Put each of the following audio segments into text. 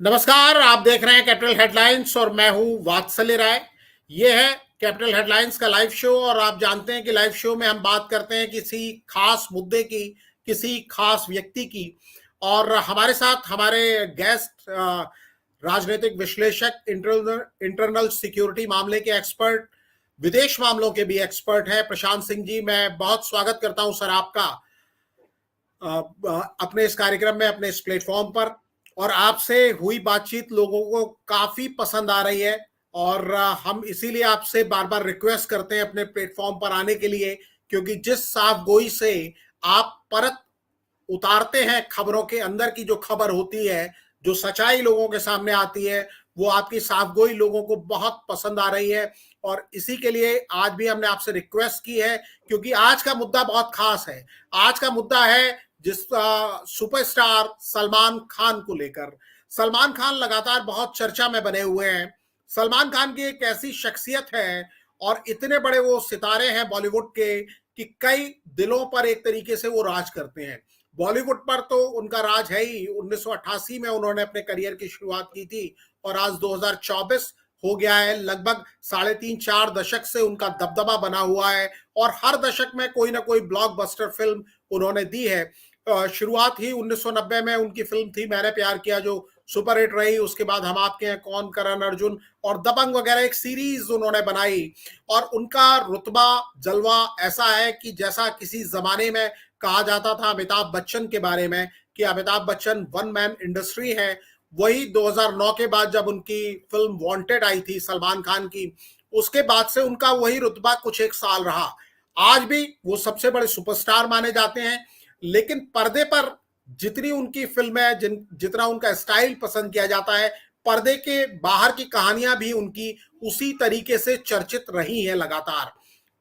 नमस्कार। आप देख रहे हैं कैपिटल हेडलाइंस और मैं हूं वात्सल्य राय। ये है कैपिटल हेडलाइंस का लाइव शो और आप जानते हैं कि लाइव शो में हम बात करते हैं किसी खास मुद्दे की, किसी खास व्यक्ति की। और हमारे साथ हमारे गेस्ट राजनीतिक विश्लेषक, इंटरनल सिक्योरिटी मामले के एक्सपर्ट, विदेश मामलों के भी एक्सपर्ट हैं प्रशांत सिंह जी। मैं बहुत स्वागत करता हूं सर आपका अपने इस कार्यक्रम में, अपने इस प्लेटफॉर्म पर। और आपसे हुई बातचीत लोगों को काफी पसंद आ रही है और हम इसीलिए आपसे बार बार रिक्वेस्ट करते हैं अपने प्लेटफॉर्म पर आने के लिए, क्योंकि जिस साफ गोई से आप परत उतारते हैं खबरों के अंदर की, जो खबर होती है, जो सच्चाई लोगों के सामने आती है, वो आपकी साफगोई लोगों को बहुत पसंद आ रही है। और इसी के लिए आज भी हमने आपसे रिक्वेस्ट की है, क्योंकि आज का मुद्दा बहुत खास है। आज का मुद्दा है जिस सुपरस्टार सलमान खान को लेकर। सलमान खान लगातार बहुत चर्चा में बने हुए हैं। सलमान खान की एक ऐसी शख्सियत है और इतने बड़े वो सितारे हैं बॉलीवुड के कि कई दिलों पर एक तरीके से वो राज करते हैं। बॉलीवुड पर तो उनका राज है ही। 1988 में उन्होंने अपने करियर की शुरुआत की थी और आज 2024 हो गया है। लगभग 3.5-4 दशक से उनका दबदबा बना हुआ है और हर दशक में कोई ना कोई ब्लॉकबस्टर फिल्म उन्होंने दी है। शुरुआत ही 1990 में उनकी फिल्म थी मैंने प्यार किया, जो सुपर हिट रही। उसके बाद हम आपके हैं कौन, करण अर्जुन और दबंग वगैरह एक सीरीज उन्होंने बनाई। और उनका रुतबा, जलवा ऐसा है कि जैसा किसी जमाने में कहा जाता था अमिताभ बच्चन के बारे में कि Amitabh Bachchan one man industry है, वही 2009 के बाद जब उनकी फिल्म वांटेड आई थी सलमान खान की, उसके बाद से उनका वही रुतबा कुछ एक साल रहा। आज भी वो सबसे बड़े सुपरस्टार माने जाते हैं, लेकिन पर्दे पर जितनी उनकी फिल्में, जितना उनका स्टाइल पसंद किया जाता है, पर्दे के बाहर की कहानियां भी उनकी उसी तरीके से चर्चित रही हैं लगातार।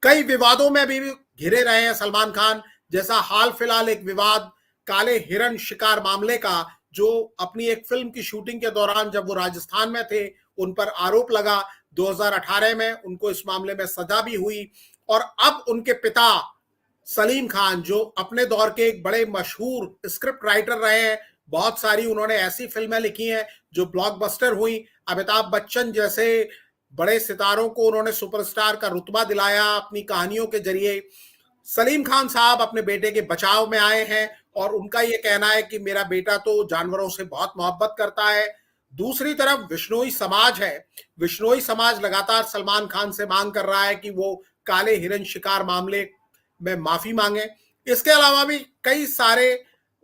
कई विवादों में भी घिरे रहे हैं सलमान खान, जैसा हाल फिलहाल एक विवाद काले हिरण शिकार मामले का, जो अपनी एक फिल्म की शूटिंग के दौरान जब वो राजस्थान में थे उन पर आरोप लगा। 2018 में उनको इस मामले में सजा भी हुई और अब उनके पिता सलीम खान, जो अपने दौर के एक बड़े मशहूर स्क्रिप्ट राइटर रहे हैं, बहुत सारी उन्होंने ऐसी फिल्में लिखी हैं जो ब्लॉकबस्टर हुई। अमिताभ बच्चन जैसे बड़े सितारों को उन्होंने सुपरस्टार का रुतबा दिलाया अपनी कहानियों के जरिए। सलीम खान साहब अपने बेटे के बचाव में आए हैं और उनका ये कहना है कि मेरा बेटा तो जानवरों से बहुत मोहब्बत करता है। दूसरी तरफ विश्नोई समाज है। विश्नोई समाज लगातार सलमान खान से मांग कर रहा है कि वो काले हिरण शिकार मामले में माफी मांगे। इसके अलावा भी कई सारे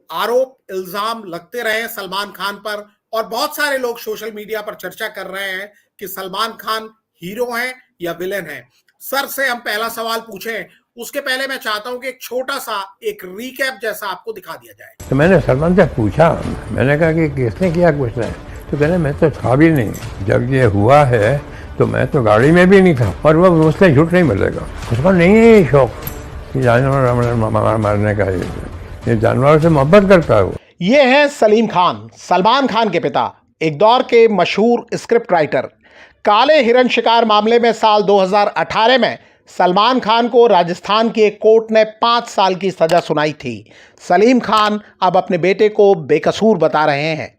आरोप, इल्जाम लगते रहे सलमान खान पर और बहुत सारे लोग सोशल मीडिया पर चर्चा कर रहे हैं कि सलमान खान हीरो हैं या विलेन हैं। सर से हम पहला सवाल पूछें, उसके पहले मैं चाहता हूं कि एक छोटा सा एक रीकैप जैसा आपको दिखा दिया जाए। तो मैंने सलमान से पूछा, मैंने कहा कि किसने किया कुछ नहीं, तो कहने मैं तो था भी नहीं जब ये हुआ है, तो मैं तो गाड़ी में भी नहीं था और वो उससे झूठ नहीं मिलेगा। उसका नहीं है ये शौक जानवर मारने का, ये जानवरों से मोहब्बत करता है वो। ये है सलीम खान, सलमान खान के पिता, एक दौर के मशहूर स्क्रिप्ट राइटर। काले हिरण शिकार मामले में साल 2018 में सलमान खान को राजस्थान की एक कोर्ट ने 5 साल की सजा सुनाई थी। सलीम खान अब अपने बेटे को बेकसूर बता रहे हैं।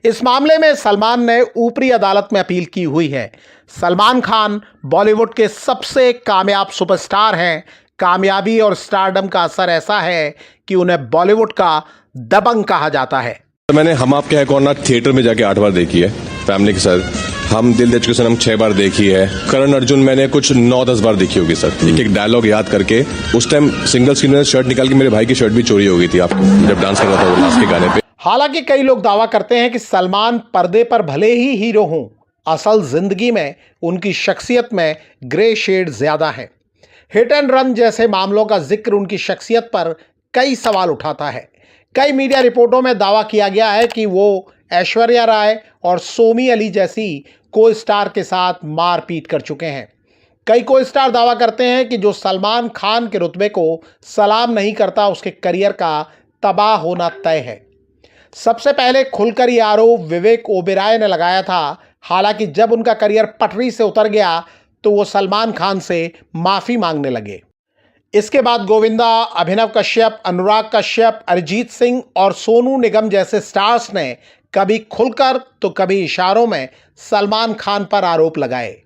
इस मामले में सलमान ने ऊपरी अदालत में अपील की हुई है। सलमान खान बॉलीवुड के सबसे कामयाब सुपरस्टार हैं। कामयाबी और स्टारडम का असर ऐसा है कि उन्हें बॉलीवुड का दबंग कहा जाता है। मैंने हम आपके हैं कौन ना थिएटर में जाके 8 बार देखी है फैमिली के साथ। हम दिल दे चुके सनम 6 बार देखी है। करण अर्जुन मैंने कुछ 9-10 बार देखी होगी सर। एक डायलॉग याद करके उस टाइम सिंगल स्क्रीन में शर्ट निकाल के मेरे भाई की शर्ट भी चोरी हो गई थी, आपको जब डांस कर रहा था वो लास्ट के गाने पे। हालांकि कई लोग दावा करते हैं कि सलमान पर्दे पर भले ही हीरो हों, असल जिंदगी में उनकी शख्सियत में ग्रे शेड ज्यादा है। हिट एंड रन जैसे मामलों का जिक्र उनकी शख्सियत पर कई सवाल उठाता है। कई मीडिया रिपोर्टों में दावा किया गया है कि वो ऐश्वर्या राय और सोमी अली जैसी को स्टार के साथ मारपीट कर चुके हैं। कई को स्टार दावा करते हैं कि जो सलमान खान के रुतबे को सलाम नहीं करता, उसके करियर का तबाह होना तय है। सबसे पहले खुलकर ये आरोप विवेक ओबेरॉय ने लगाया था। हालांकि जब उनका करियर पटरी से उतर गया तो वो सलमान खान से माफी मांगने लगे। इसके बाद गोविंदा, अभिनव कश्यप, अनुराग कश्यप, अरिजीत सिंह और सोनू निगम जैसे स्टार्स ने कभी खुलकर तो कभी इशारों में सलमान खान पर आरोप लगाए।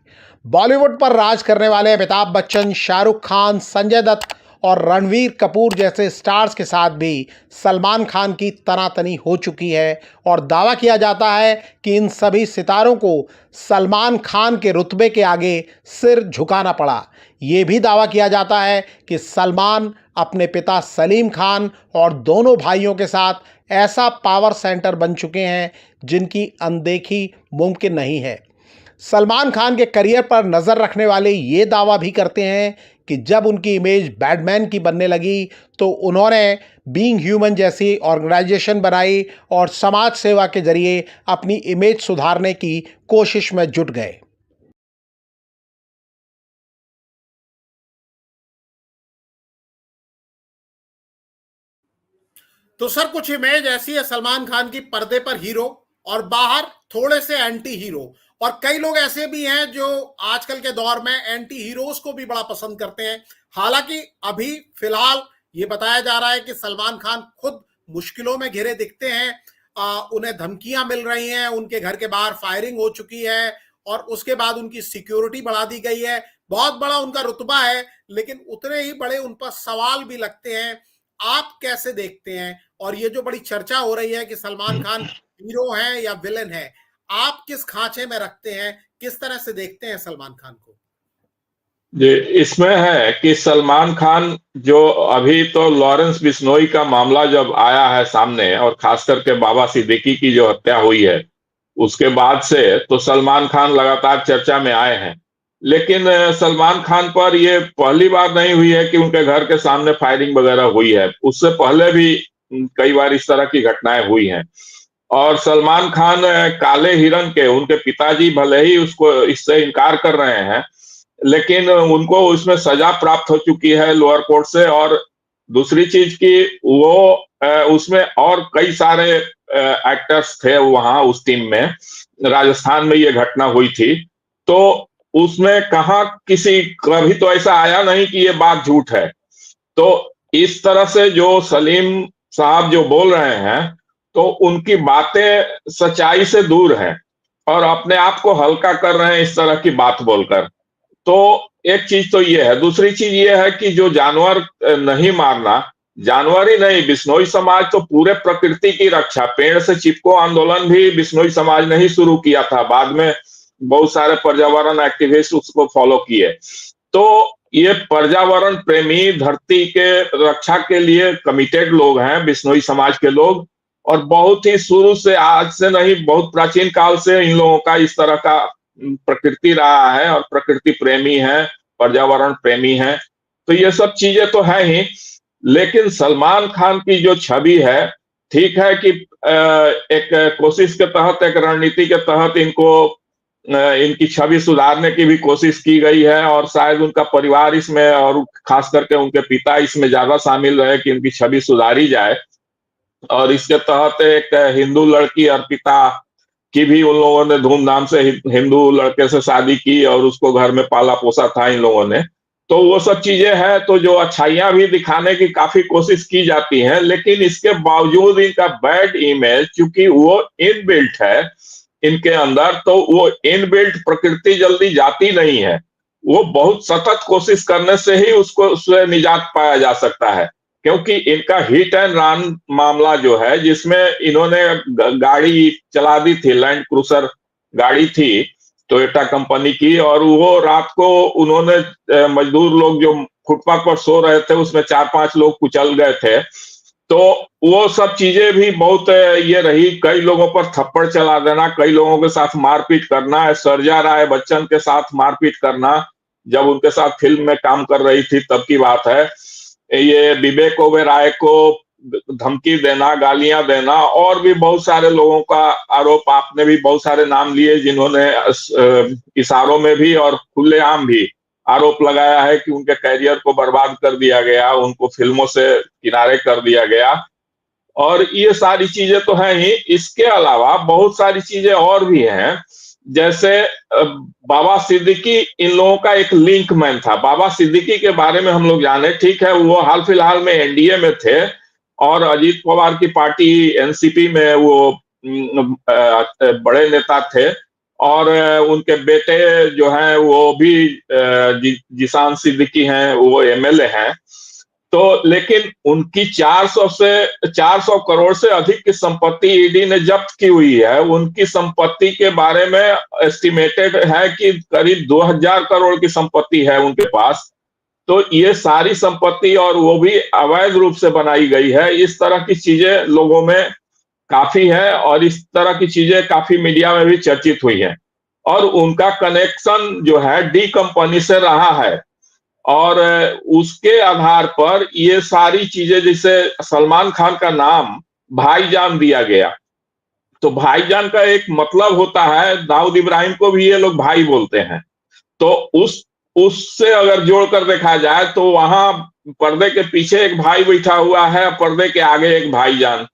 बॉलीवुड पर राज करने वाले अमिताभ बच्चन, शाहरुख खान, संजय दत्त और रणवीर कपूर जैसे स्टार्स के साथ भी सलमान खान की तनातनी हो चुकी है और दावा किया जाता है कि इन सभी सितारों को सलमान खान के रुतबे के आगे सिर झुकाना पड़ा। ये भी दावा किया जाता है कि सलमान अपने पिता सलीम खान और दोनों भाइयों के साथ ऐसा पावर सेंटर बन चुके हैं जिनकी अनदेखी मुमकिन नहीं है। सलमान खान के करियर पर नज़र रखने वाले ये दावा भी करते हैं कि जब उनकी इमेज बैटमैन की बनने लगी तो उन्होंने बीइंग ह्यूमन जैसी ऑर्गेनाइजेशन बनाई और समाज सेवा के जरिए अपनी इमेज सुधारने की कोशिश में जुट गए। तो सर, कुछ इमेज ऐसी है सलमान खान की, पर्दे पर हीरो और बाहर थोड़े से एंटी हीरो, और कई लोग ऐसे भी हैं जो आजकल के दौर में एंटी हीरोज को भी बड़ा पसंद करते हैं। हालांकि अभी फिलहाल ये बताया जा रहा है कि सलमान खान खुद मुश्किलों में घिरे दिखते हैं, उन्हें धमकियां मिल रही हैं, उनके घर के बाहर फायरिंग हो चुकी है और उसके बाद उनकी सिक्योरिटी बढ़ा दी गई है। बहुत बड़ा उनका रुतबा है, लेकिन उतने ही बड़े उन पर सवाल भी लगते हैं। आप कैसे देखते हैं? और ये जो बड़ी चर्चा हो रही है कि सलमान खान हीरो हैं या विलेन है, आप किस खांचे में रखते हैं? किस तरह से देखते हैं सलमान खान को? जी, इसमें है कि सलमान खान जो अभी तो लॉरेंस बिश्नोई का मामला जब आया है सामने और खास करके बाबा सिद्दीकी की जो हत्या हुई है, उसके बाद से तो सलमान खान लगातार चर्चा में आए हैं। लेकिन सलमान खान पर ये पहली बार नहीं हुई है कि उनके घर के सामने फायरिंग वगैरह हुई है। उससे पहले भी कई बार इस तरह की घटनाएं हुई हैं। और सलमान खान काले हिरन के उनके पिताजी भले ही उसको इससे इनकार कर रहे हैं, लेकिन उनको उसमें सजा प्राप्त हो चुकी है लोअर कोर्ट से। और दूसरी चीज कि वो उसमें और कई सारे एक्टर्स थे वहां उस टीम में। राजस्थान में ये घटना हुई थी, तो उसमें कहा किसी कभी तो ऐसा आया नहीं कि ये बात झूठ है। तो इस तरह से जो सलीम साहब जो बोल रहे हैं, तो उनकी बातें सच्चाई से दूर हैं और अपने आप को हल्का कर रहे हैं इस तरह की बात बोलकर। तो एक चीज तो ये है। दूसरी चीज ये है कि जो जानवर नहीं मारना, जानवर ही नहीं, बिश्नोई समाज तो पूरे प्रकृति की रक्षा, पेड़ से चिपको आंदोलन भी बिश्नोई समाज ने ही शुरू किया था। बाद में बहुत सारे पर्यावरण एक्टिविस्ट उसको फॉलो किए। तो ये पर्यावरण प्रेमी, धरती के रक्षा के लिए कमिटेड लोग हैं बिश्नोई समाज के लोग। और बहुत ही शुरू से, आज से नहीं, बहुत प्राचीन काल से इन लोगों का इस तरह का प्रकृति रहा है और प्रकृति प्रेमी है, पर्यावरण प्रेमी है। तो ये सब चीजें तो है ही। लेकिन सलमान खान की जो छवि है, ठीक है कि एक कोशिश के तहत, एक रणनीति के तहत इनकी छवि सुधारने की भी कोशिश की गई है और शायद उनका परिवार इसमें, और खास करके उनके पिता इसमें ज्यादा शामिल रहे कि उनकी छवि सुधारी जाए। और इसके तहत एक हिंदू लड़की अर्पिता की भी उन लोगों ने धूमधाम से हिंदू लड़के से शादी की और उसको घर में पाला पोसा था इन लोगों ने। तो वो सब चीजें हैं। तो जो अच्छाइयां भी दिखाने की काफी कोशिश की जाती हैं, लेकिन इसके बावजूद इनका बैड इमेज, क्योंकि वो इनबिल्ट है इनके अंदर, तो वो इनबिल्ट प्रकृति जल्दी जाती नहीं है। वो बहुत सतत कोशिश करने से ही उससे निजात पाया जा सकता है। क्योंकि इनका हिट एंड रन मामला जो है, जिसमें इन्होंने गाड़ी चला दी थी, लैंड क्रूजर गाड़ी थी टोयोटा कंपनी की, और वो रात को उन्होंने मजदूर लोग जो फुटपाथ पर सो रहे थे उसमें 4-5 लोग कुचल गए थे। तो वो सब चीजें भी बहुत ये रही। कई लोगों पर थप्पड़ चला देना, कई लोगों के साथ मारपीट करना, सर्जा राय बच्चन के साथ मारपीट करना, जब उनके साथ फिल्म में काम कर रही थी तब की बात है। ये विवेक ओबेरॉय को धमकी देना, गालियां देना, और भी बहुत सारे लोगों का आरोप, आपने भी बहुत सारे नाम लिए जिन्होंने इशारों में भी और खुलेआम भी आरोप लगाया है कि उनके कैरियर को बर्बाद कर दिया गया, उनको फिल्मों से किनारे कर दिया गया। और ये सारी चीजें तो हैं ही। इसके अलावा बहुत सारी चीजें और भी हैं, जैसे बाबा सिद्दीकी इन लोगों का एक लिंक मैन था। बाबा सिद्दीकी के बारे में हम लोग जाने, ठीक है, वो हाल फिलहाल में एनडीए में थे और अजीत पवार की पार्टी एनसीपी में वो बड़े नेता थे और उनके बेटे जो हैं वो भी जिशान सिद्दीकी हैं, वो एमएलए हैं। तो लेकिन उनकी 400 करोड़ से अधिक की संपत्ति ईडी ने जब्त की हुई है। उनकी संपत्ति के बारे में एस्टिमेटेड है कि करीब 2000 करोड़ की संपत्ति है उनके पास। तो ये सारी संपत्ति और वो भी अवैध रूप से बनाई गई है। इस तरह की चीजें लोगों में काफी है और इस तरह की चीजें काफी मीडिया में भी चर्चित हुई है। और उनका कनेक्शन जो है डी कंपनी से रहा है और उसके आधार पर ये सारी चीजें, जैसे सलमान खान का नाम भाईजान दिया गया, तो भाईजान का एक मतलब होता है, दाऊद इब्राहिम को भी ये लोग भाई बोलते हैं। तो उससे अगर जोड़कर देखा जाए तो वहां पर्दे के पीछे एक भाई बैठा हुआ है, पर्दे के आगे एक भाईजान।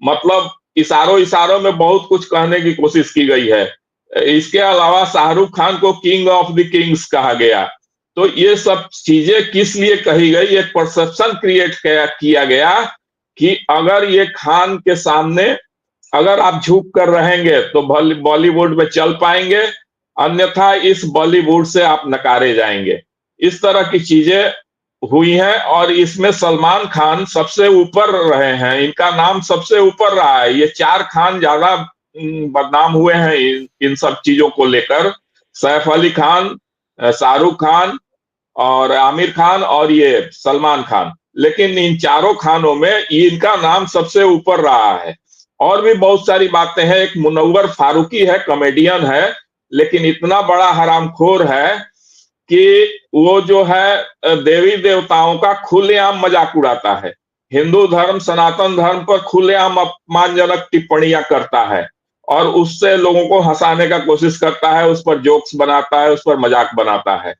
मतलब इशारों में बहुत कुछ कहने की कोशिश की गई है। इसके अलावा शाहरुख खान को किंग ऑफ द किंग्स कहा गया। तो ये सब चीजें किस लिए कही गई, एक परसेप्शन क्रिएट किया गया कि अगर ये खान के सामने अगर आप झुक कर रहेंगे तो बॉलीवुड में चल पाएंगे, अन्यथा इस बॉलीवुड से आप नकारे जाएंगे। इस तरह की चीजें हुई हैं और इसमें सलमान खान सबसे ऊपर रहे हैं, इनका नाम सबसे ऊपर रहा है। ये 4 खान ज्यादा बदनाम हुए हैं इन सब चीजों को लेकर, सैफ अली खान, शाहरुख खान और आमिर खान और ये सलमान खान। लेकिन इन चारों खानों में इनका नाम सबसे ऊपर रहा है। और भी बहुत सारी बातें हैं। एक मुनव्वर फारूकी है, कॉमेडियन है, लेकिन इतना बड़ा हरामखोर है कि वो जो है देवी देवताओं का खुलेआम मजाक उड़ाता है, हिंदू धर्म सनातन धर्म पर खुलेआम अपमानजनक टिप्पणियां करता है और उससे लोगों को हंसाने का कोशिश करता है, उस पर जोक्स बनाता है, उस पर मजाक बनाता है।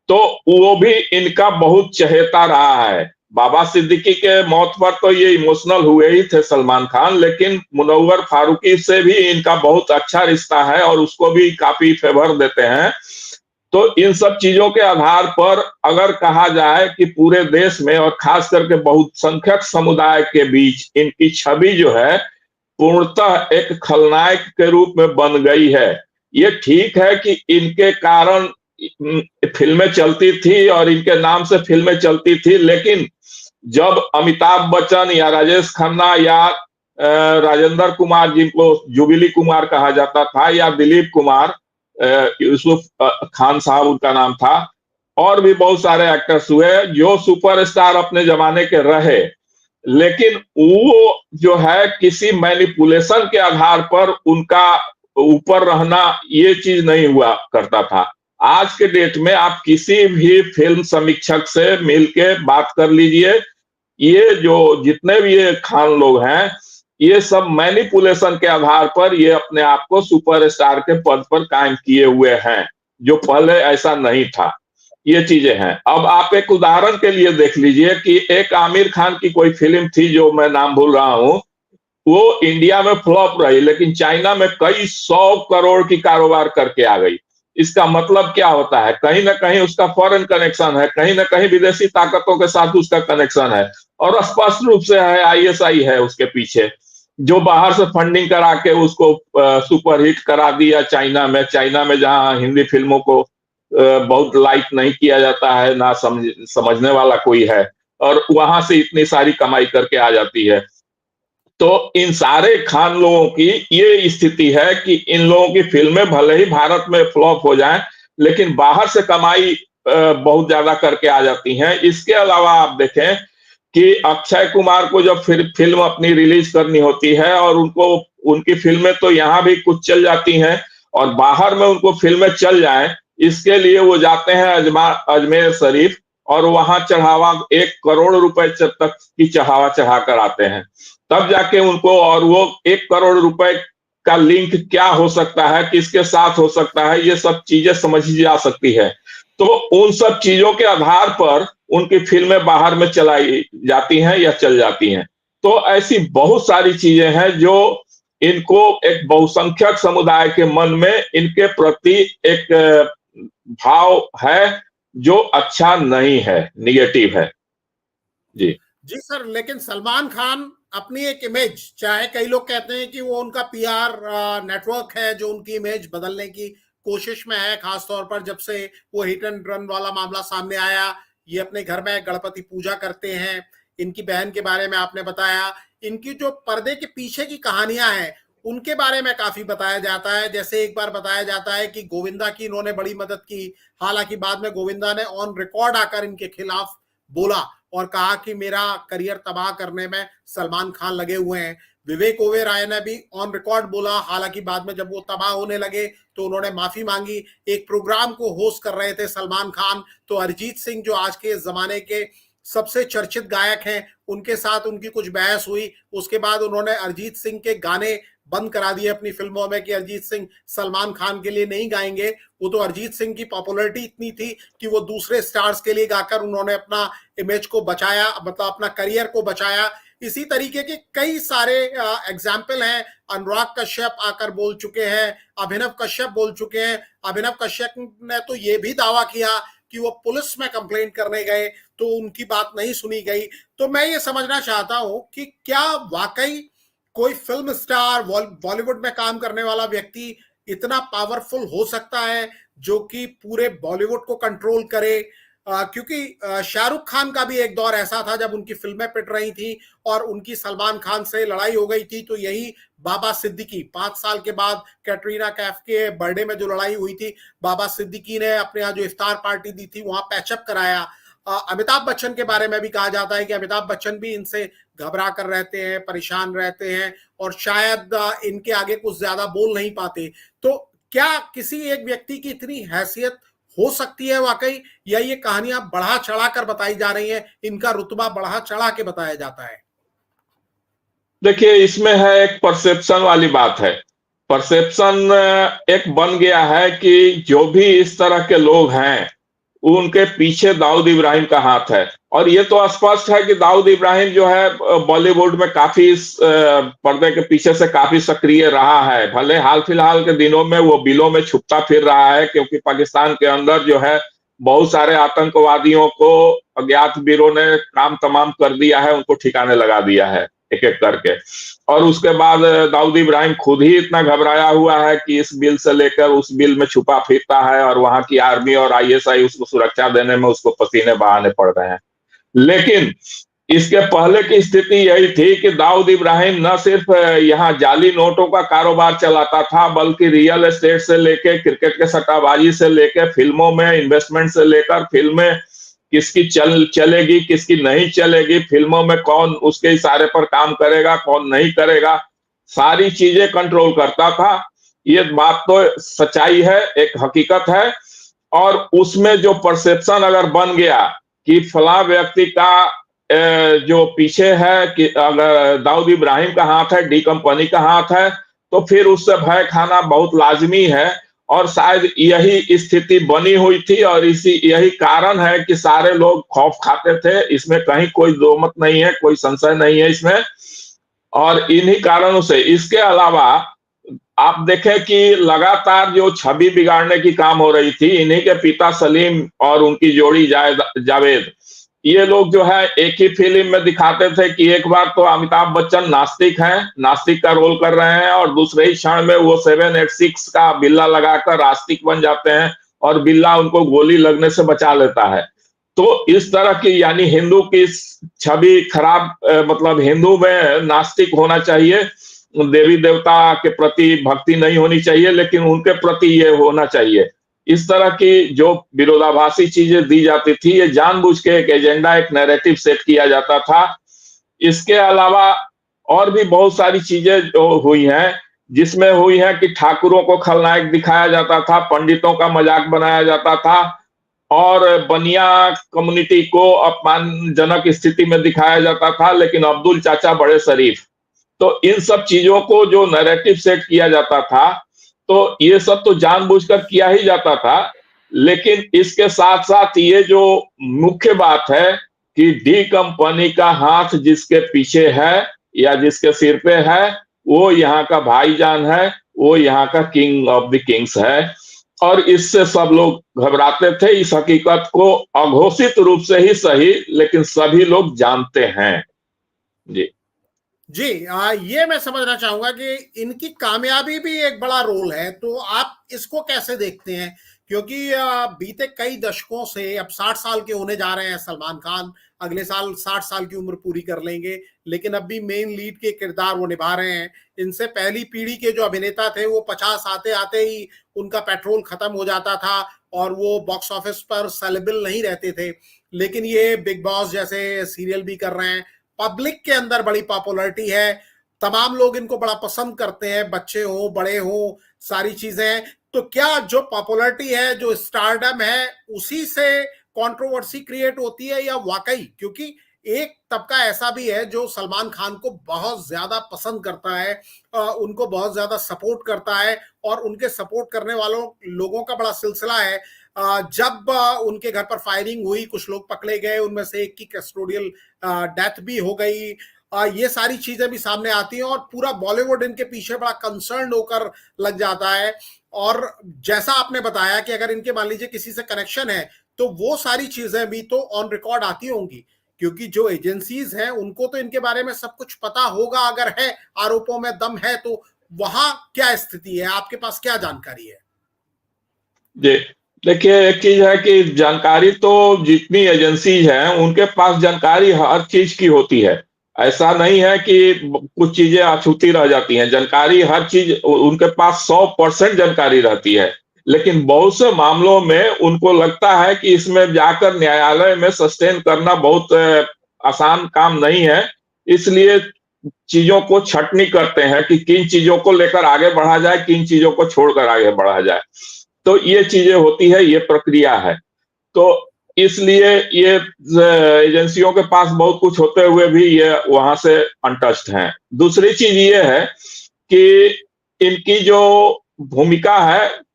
तो वो भी इनका बहुत चहेता रहा है। बाबा सिद्दीकी के मौत पर तो ये इमोशनल हुए ही थे सलमान खान, लेकिन मुनव्वर फारूकी से भी इनका बहुत अच्छा रिश्ता है और उसको भी काफी फेवर देते हैं। तो इन सब चीजों के आधार पर अगर कहा जाए कि पूरे देश में और खास करके बहुसंख्यक समुदाय के बीच इनकी छवि जो है पूर्णतः एक खलनायक के रूप में बन गई है। ये ठीक है कि इनके कारण फिल्में चलती थी और इनके नाम से फिल्में चलती थी, लेकिन जब अमिताभ बच्चन या राजेश खन्ना या राजेंद्र कुमार, जिनको जुबिली कुमार कहा जाता था, या दिलीप कुमार, यूसुफ खान साहब उनका नाम था, और भी बहुत सारे एक्टर्स हुए जो सुपरस्टार अपने जमाने के रहे, लेकिन वो जो है किसी मैनिपुलेशन के आधार पर उनका ऊपर रहना ये चीज नहीं हुआ करता था। आज के डेट में आप किसी भी फिल्म समीक्षक से मिलके बात कर लीजिए, ये जो जितने भी ये खान लोग हैं ये सब मैनिपुलेशन के आधार पर ये अपने आप को सुपरस्टार के पद पर कायम किए हुए हैं, जो पहले ऐसा नहीं था। ये चीजें हैं। अब आप एक उदाहरण के लिए देख लीजिए कि एक आमिर खान की कोई फिल्म थी जो मैं नाम भूल रहा हूं, वो इंडिया में फ्लॉप रही, लेकिन चाइना में कई 100 करोड़ की कारोबार करके आ गई। इसका मतलब क्या होता है, कहीं ना कहीं उसका फॉरेन कनेक्शन है, कहीं ना कहीं विदेशी ताकतों के साथ उसका कनेक्शन है, और स्पष्ट रूप से है आईएसआई है उसके पीछे, जो बाहर से फंडिंग करा के उसको सुपरहिट करा दिया चाइना में जहां हिंदी फिल्मों को बहुत लाइक नहीं किया जाता है, ना समझने वाला कोई है, और वहां से इतनी सारी कमाई करके आ जाती है। तो इन सारे खान लोगों की ये स्थिति है कि इन लोगों की फिल्में भले ही भारत में फ्लॉप हो जाएं, लेकिन बाहर से कमाई बहुत ज्यादा करके आ जाती हैं। इसके अलावा आप देखें कि अक्षय कुमार को जब फिर फिल्म अपनी रिलीज करनी होती है और उनको उनकी फिल्में तो यहाँ भी कुछ चल जाती हैं और बाहर में उनको फिल्में चल जाएं, इसके लिए वो जाते हैं अजमेर शरीफ और वहां चढ़ावा 1 करोड़ रुपए तक की चढ़ावा चढ़ा कर आते हैं, तब जाके उनको, और वो 1 करोड़ रुपए का लिंक क्या हो सकता है, किसके साथ हो सकता है, ये सब चीजें समझी जा सकती है। तो उन सब चीजों के आधार पर उनकी फिल्में बाहर में चलाई जाती हैं या चल जाती हैं। तो ऐसी बहुत सारी चीजें हैं जो इनको एक बहुसंख्यक समुदाय के मन में इनके प्रति एक भाव है जो अच्छा नहीं है, निगेटिव है। जी जी सर, लेकिन सलमान खान अपनी एक इमेज, चाहे कई लोग कहते हैं कि वो उनका पीआर नेटवर्क है जो उनकी इमेज बदलने की कोशिश में है, खासतौर पर जब से वो हिट एंड रन वाला मामला सामने आया। ये अपने घर में गणपति पूजा करते हैं। इनकी बहन के बारे में आपने बताया। इनकी जो पर्दे के पीछे की कहानियां हैं उनके बारे में काफी बताया जाता है। जैसे एक बार बताया जाता है कि गोविंदा की इन्होंने बड़ी मदद की, हालांकि बाद में गोविंदा ने ऑन रिकॉर्ड आकर इनके खिलाफ बोला और कहा कि मेरा करियर तबाह करने में सलमान खान लगे हुए हैं। विवेक ओबेरॉय ने भी ऑन रिकॉर्ड बोला, हालांकि बाद में जब वो तबाह होने लगे तो उन्होंने माफी मांगी। एक प्रोग्राम को होस्ट कर रहे थे सलमान खान, तो अरिजीत सिंह जो आज के जमाने के सबसे चर्चित गायक हैं उनके साथ उनकी कुछ बहस हुई। उसके बाद उन्होंने अरिजीत सिंह के गाने बंद करा दिए अपनी फिल्मों में कि अरिजीत सिंह सलमान खान के लिए नहीं गाएंगे। वो तो अरिजीत सिंह की पॉपुलैरिटी इतनी थी कि वो दूसरे स्टार्स के लिए गाकर उन्होंने अपना इमेज को बचाया, मतलब अपना करियर को बचाया। इसी तरीके के कई सारे एग्जाम्पल हैं। अनुराग कश्यप आकर बोल चुके हैं, अभिनव कश्यप बोल चुके हैं। अभिनव कश्यप ने तो ये भी दावा किया कि वो पुलिस में कंप्लेंट करने गए तो उनकी बात नहीं सुनी गई। तो मैं ये समझना चाहता हूं कि क्या वाकई कोई फिल्म स्टार, बॉलीवुड में काम करने वाला व्यक्ति इतना पावरफुल हो सकता है जो कि पूरे बॉलीवुड को कंट्रोल करे? क्योंकि शाहरुख खान का भी एक दौर ऐसा था जब उनकी फिल्में पिट रही थी और उनकी सलमान खान से लड़ाई हो गई थी। तो यही बाबा सिद्दीकी 5 साल के बाद कैटरीना कैफ के बर्थडे में जो लड़ाई हुई थी, बाबा सिद्दीकी ने अपने यहाँ जो इफ्तार पार्टी दी थी वहां पैचअप कराया। अमिताभ बच्चन के बारे में भी कहा जाता है कि अमिताभ बच्चन भी इनसे घबरा कर रहते हैं, परेशान रहते हैं और शायद इनके आगे कुछ ज्यादा बोल नहीं पाते। तो क्या किसी एक व्यक्ति की इतनी हैसियत हो सकती है वाकई, या ये कहानियां बढ़ा चढ़ा कर बताई जा रही हैं, इनका रुतबा बढ़ा चढ़ा के बताया जाता है? देखिए, इसमें है एक परसेप्शन वाली बात है। परसेप्शन एक बन गया है कि जो भी इस तरह के लोग हैं उनके पीछे दाऊद इब्राहिम का हाथ है। और ये तो स्पष्ट है कि दाऊद इब्राहिम जो है बॉलीवुड में काफी पर्दे के पीछे से काफी सक्रिय रहा है। भले हाल फिलहाल के दिनों में वो बिलों में छुपता फिर रहा है, क्योंकि पाकिस्तान के अंदर जो है बहुत सारे आतंकवादियों को अज्ञात वीरों ने काम तमाम कर दिया है, उनको ठिकाने लगा दिया है एक एक करके। और उसके बाद दाऊद इब्राहिम खुद ही इतना घबराया हुआ है कि इस बिल से लेकर उस बिल में छुपा फिरता है और वहां की आर्मी और आईएसआई उसको सुरक्षा देने में उसको पसीने बहाने पड़ रहे हैं। लेकिन इसके पहले की स्थिति यही थी कि दाऊद इब्राहिम न सिर्फ यहाँ जाली नोटों का कारोबार चलाता था, बल्कि रियल एस्टेट से लेकर क्रिकेट के सट्टाबाजी से लेकर फिल्मों में इन्वेस्टमेंट से लेकर फिल्में किसकी चलेगी किसकी नहीं चलेगी, फिल्मों में कौन उसके इशारे पर काम करेगा कौन नहीं करेगा, सारी चीजें कंट्रोल करता था। ये बात तो सच्चाई है, एक हकीकत है। और उसमें जो परसेप्शन अगर बन गया कि फला व्यक्ति का जो पीछे है, कि अगर दाऊद इब्राहिम का हाथ है, डी कंपनी का हाथ है, तो फिर उससे भय खाना बहुत लाजमी है। और शायद यही स्थिति बनी हुई थी और यही कारण है कि सारे लोग खौफ खाते थे। इसमें कहीं कोई दो मत नहीं है, कोई संशय नहीं है इसमें। और इन्हीं कारणों से, इसके अलावा आप देखें कि लगातार जो छवि बिगाड़ने की काम हो रही थी, इन्हीं के पिता सलीम और उनकी जोड़ी जावेद, ये लोग जो है एक ही फिल्म में दिखाते थे कि एक बार तो अमिताभ बच्चन नास्तिक हैं, नास्तिक का रोल कर रहे हैं, और दूसरे ही क्षण में वो 786 का बिल्ला लगाकर आस्तिक बन जाते हैं और बिल्ला उनको गोली लगने से बचा लेता है। तो इस तरह की, यानी हिंदू की छवि खराब, मतलब हिंदू में नास्तिक होना चाहिए, देवी देवता के प्रति भक्ति नहीं होनी चाहिए, लेकिन उनके प्रति ये होना चाहिए। इस तरह की जो विरोधाभासी चीजें दी जाती थी, ये जानबूझ के एक एजेंडा, एक नैरेटिव सेट किया जाता था। इसके अलावा और भी बहुत सारी चीजें जो हुई हैं, जिसमें हुई है कि ठाकुरों को खलनायक दिखाया जाता था, पंडितों का मजाक बनाया जाता था और बनिया कम्युनिटी को अपमानजनक स्थिति में दिखाया जाता था, लेकिन अब्दुल चाचा बड़े शरीफ। तो इन सब चीजों को जो नैरेटिव सेट किया जाता था, तो ये सब तो जानबूझकर किया ही जाता था। लेकिन इसके साथ साथ ये जो मुख्य बात है कि डी कंपनी का हाथ जिसके पीछे है या जिसके सिर पे है, वो यहाँ का भाईजान है, वो यहाँ का किंग ऑफ द किंग्स है। और इससे सब लोग घबराते थे। इस हकीकत को अघोषित रूप से ही सही, लेकिन सभी लोग जानते हैं। जी जी, ये मैं समझना चाहूंगा कि इनकी कामयाबी भी एक बड़ा रोल है, तो आप इसको कैसे देखते हैं? क्योंकि बीते कई दशकों से अब 60 साल के होने जा रहे हैं सलमान खान, अगले साल 60 साल की उम्र पूरी कर लेंगे, लेकिन अब भी मेन लीड के किरदार वो निभा रहे हैं। इनसे पहली पीढ़ी के जो अभिनेता थे वो 50 आते आते ही उनका पेट्रोल खत्म हो जाता था और वो बॉक्स ऑफिस पर सेलेबल नहीं रहते थे, लेकिन ये बिग बॉस जैसे सीरियल भी कर रहे हैं, पब्लिक के अंदर बड़ी पॉपुलैरिटी है, तमाम लोग इनको बड़ा पसंद करते हैं, बच्चे हो बड़े हो, सारी चीजें। तो क्या जो पॉपुलैरिटी है, जो स्टारडम है, उसी से कंट्रोवर्सी क्रिएट होती है या वाकई? क्योंकि एक तबका ऐसा भी है जो सलमान खान को बहुत ज्यादा पसंद करता है, उनको बहुत ज्यादा सपोर्ट करता है और उनके सपोर्ट करने वालों लोगों का बड़ा सिलसिला है। जब उनके घर पर फायरिंग हुई, कुछ लोग पकड़े गए, उनमें से एक की कस्टोडियल डेथ भी हो गई, ये सारी चीजें भी सामने आती हैं और पूरा बॉलीवुड इनके पीछे बड़ा कंसर्न होकर लग जाता है। और जैसा आपने बताया कि अगर इनके मान लीजिए किसी से कनेक्शन है तो वो सारी चीजें भी तो ऑन रिकॉर्ड आती होंगी, क्योंकि जो एजेंसीज हैं उनको तो इनके बारे में सब कुछ पता होगा, अगर है आरोपों में दम है तो। वहां क्या स्थिति है, आपके पास क्या जानकारी है? जी देखिए, एक चीज है कि जानकारी तो जितनी एजेंसी हैं उनके पास जानकारी हर चीज की होती है। ऐसा नहीं है कि कुछ चीजें अछूती रह जाती हैं, जानकारी हर चीज उनके पास 100% जानकारी रहती है। लेकिन बहुत से मामलों में उनको लगता है कि इसमें जाकर न्यायालय में सस्टेन करना बहुत आसान काम नहीं है, इसलिए चीजों को छटनी करते हैं कि किन चीजों को लेकर आगे बढ़ा जाए, किन चीजों को छोड़कर आगे बढ़ा जाए। तो ये चीजें होती है, ये प्रक्रिया है। तो इसलिए ये एजेंसियों के पास बहुत कुछ होते हुए भी ये वहां से अनटच्ड हैं। दूसरी चीज ये है कि इनकी जो भूमिका है,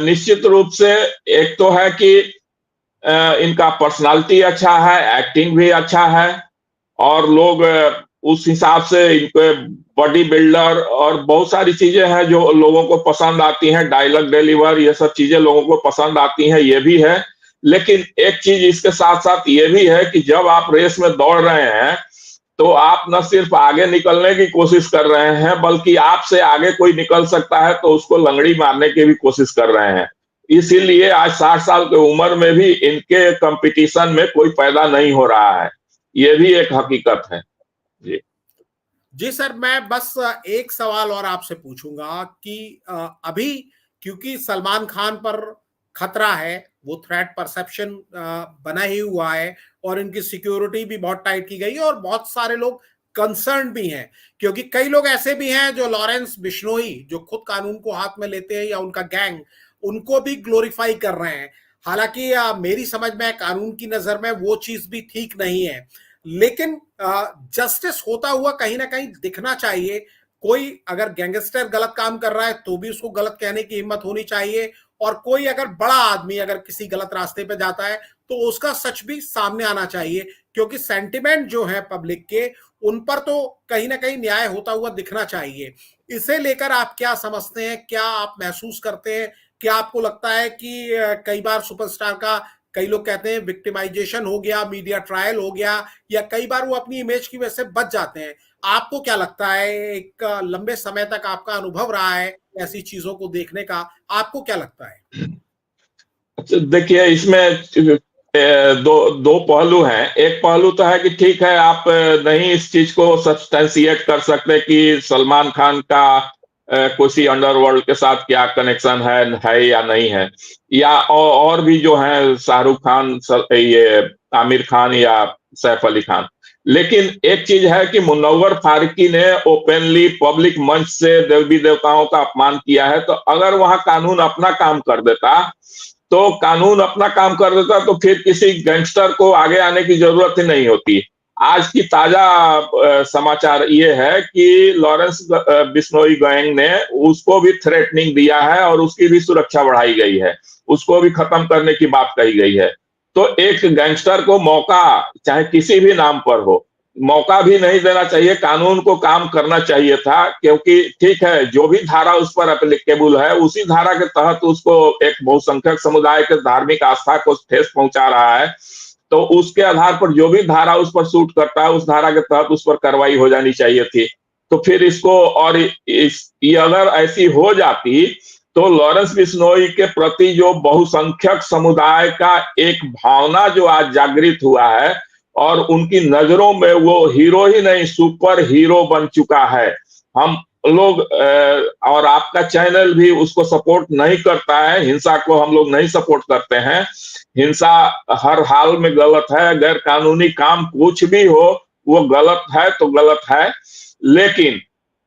निश्चित रूप से एक तो है कि इनका पर्सनालिटी अच्छा है, एक्टिंग भी अच्छा है और लोग उस हिसाब से इनके बॉडी बिल्डर और बहुत सारी चीजें हैं जो लोगों को पसंद आती हैं, डायलॉग डिलीवर, ये सब चीजें लोगों को पसंद आती हैं, ये भी है। लेकिन एक चीज इसके साथ साथ ये भी है कि जब आप रेस में दौड़ रहे हैं तो आप न सिर्फ आगे निकलने की कोशिश कर रहे हैं, बल्कि आपसे आगे कोई निकल सकता है तो उसको लंगड़ी मारने की भी कोशिश कर रहे हैं। इसीलिए आज 60 साल की उम्र में भी इनके कंपटीशन में कोई पैदा नहीं हो रहा है, ये भी एक हकीकत है। जी जी सर, मैं बस एक सवाल और आपसे पूछूंगा कि अभी क्योंकि सलमान खान पर खतरा है, वो थ्रेट परसेप्शन बना ही हुआ है और इनकी सिक्योरिटी भी बहुत टाइट की गई है और बहुत सारे लोग कंसर्न भी हैं, क्योंकि कई लोग ऐसे भी हैं जो लॉरेंस बिश्नोई, जो खुद कानून को हाथ में लेते हैं, या उनका गैंग, उनको भी ग्लोरीफाई कर रहे हैं। हालांकि मेरी समझ में, कानून की नजर में वो चीज भी ठीक नहीं है, लेकिन जस्टिस होता हुआ कहीं ना कहीं दिखना चाहिए। कोई अगर गैंगस्टर गलत काम कर रहा है तो भी उसको गलत कहने की हिम्मत होनी चाहिए, और कोई अगर बड़ा आदमी अगर किसी गलत रास्ते पे जाता है तो उसका सच भी सामने आना चाहिए, क्योंकि सेंटिमेंट जो है पब्लिक के, उन पर तो कहीं ना कहीं न्याय होता हुआ दिखना चाहिए। इसे लेकर आप क्या समझते हैं, क्या आप महसूस करते हैं? क्या आपको लगता है कि कई बार सुपरस्टार का, कई लोग कहते हैं विक्टिमाइजेशन हो गया, मीडिया ट्रायल हो गया, या कई बार वो अपनी इमेज की वजह से बच जाते हैं? आपको क्या लगता है, एक लंबे समय तक आपका अनुभव रहा है ऐसी चीजों को देखने का, आपको क्या लगता है? देखिए, इसमें दो दो पहलू हैं। एक पहलू तो है कि ठीक है, आप नहीं इस चीज को सब्सटेंशिएट कर सकते कि सलमान खान का किसी अंडरवर्ल्ड के साथ क्या कनेक्शन है या नहीं है, या और भी जो है शाहरुख खान, ये आमिर खान या सैफ अली खान। लेकिन एक चीज है कि मुनव्वर फारूकी ने ओपनली पब्लिक मंच से देवी देवताओं का अपमान किया है, तो अगर वहां कानून अपना काम कर देता तो फिर किसी गैंगस्टर को आगे आने की जरूरत ही नहीं होती। आज की ताजा समाचार ये है कि लॉरेंस बिश्नोई गैंग ने उसको भी थ्रेटनिंग दिया है और उसकी भी सुरक्षा बढ़ाई गई है, उसको भी खत्म करने की बात कही गई है। तो एक गैंगस्टर को मौका, चाहे किसी भी नाम पर हो, मौका भी नहीं देना चाहिए, कानून को काम करना चाहिए था, क्योंकि ठीक है जो भी धारा उस पर एप्लीकेबल है उसी धारा के तहत उसको एक बहुसंख्यक समुदाय के धार्मिक आस्था को ठेस पहुंचा रहा है, तो उसके आधार पर जो भी धारा उस पर सूट करता है उस धारा के तहत उस पर कार्रवाई हो जानी चाहिए थी। तो फिर इसको, और ये अगर ऐसी हो जाती तो लॉरेंस बिश्नोई के प्रति जो बहुसंख्यक समुदाय का एक भावना जो आज जागृत हुआ है और उनकी नजरों में वो हीरो ही नहीं सुपर हीरो बन चुका है। हम लोग और आपका चैनल भी उसको सपोर्ट नहीं करता है, हिंसा को हम लोग नहीं सपोर्ट करते हैं। हिंसा हर हाल में गलत है, गैर कानूनी काम कुछ भी हो वो गलत है तो गलत है, लेकिन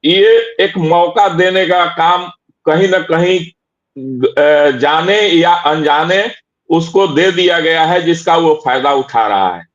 ये एक मौका देने का काम कहीं ना कहीं जाने या अनजाने उसको दे दिया गया है, जिसका वो फायदा उठा रहा है।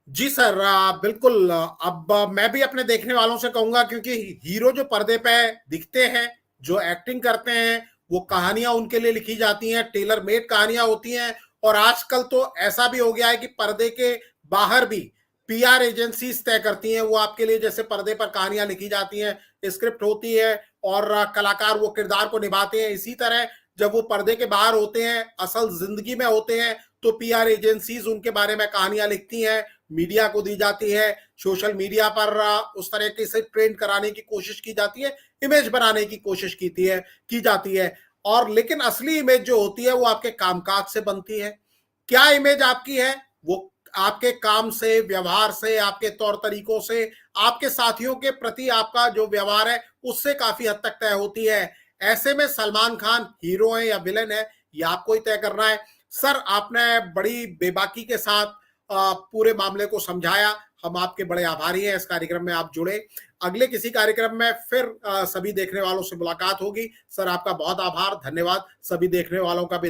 जी सर, बिल्कुल। अब मैं भी अपने देखने वालों से कहूंगा, क्योंकि हीरो जो पर्दे पे दिखते हैं, जो एक्टिंग करते हैं, वो कहानियां उनके लिए लिखी जाती हैं, टेलर मेड कहानियां होती हैं। और आजकल तो ऐसा भी हो गया है कि पर्दे के बाहर भी पीआर एजेंसीज तय करती हैं वो आपके लिए, जैसे पर्दे पर कहानियां लिखी जाती हैं, स्क्रिप्ट होती है और कलाकार वो किरदार को निभाते हैं। इसी तरह जब वो पर्दे के बाहर होते हैं, असल जिंदगी में होते हैं, तो पीआर एजेंसीज उनके बारे में कहानियां लिखती हैं, मीडिया को दी जाती है, सोशल मीडिया पर उस तरीके से ट्रेंड कराने की कोशिश की जाती है, इमेज बनाने की कोशिश की जाती है। और लेकिन असली इमेज जो होती है वो आपके कामकाज से बनती है। क्या इमेज आपकी है? वो आपके काम से, व्यवहार से, आपके तौर तरीकों से, आपके साथियों के प्रति आपका जो व्यवहार है उससे काफी हद तक तय होती है। ऐसे में सलमान खान हीरो है या विलेन है, ये आपको ही तय करना है। सर, आपने बड़ी बेबाकी के साथ पूरे मामले को समझाया। हम आपके बड़े आभारी हैं, इस कार्यक्रम में आप जुड़े। अगले किसी कार्यक्रम में फिर सभी देखने वालों से मुलाकात होगी। सर, आपका बहुत आभार, धन्यवाद। सभी देखने वालों का भी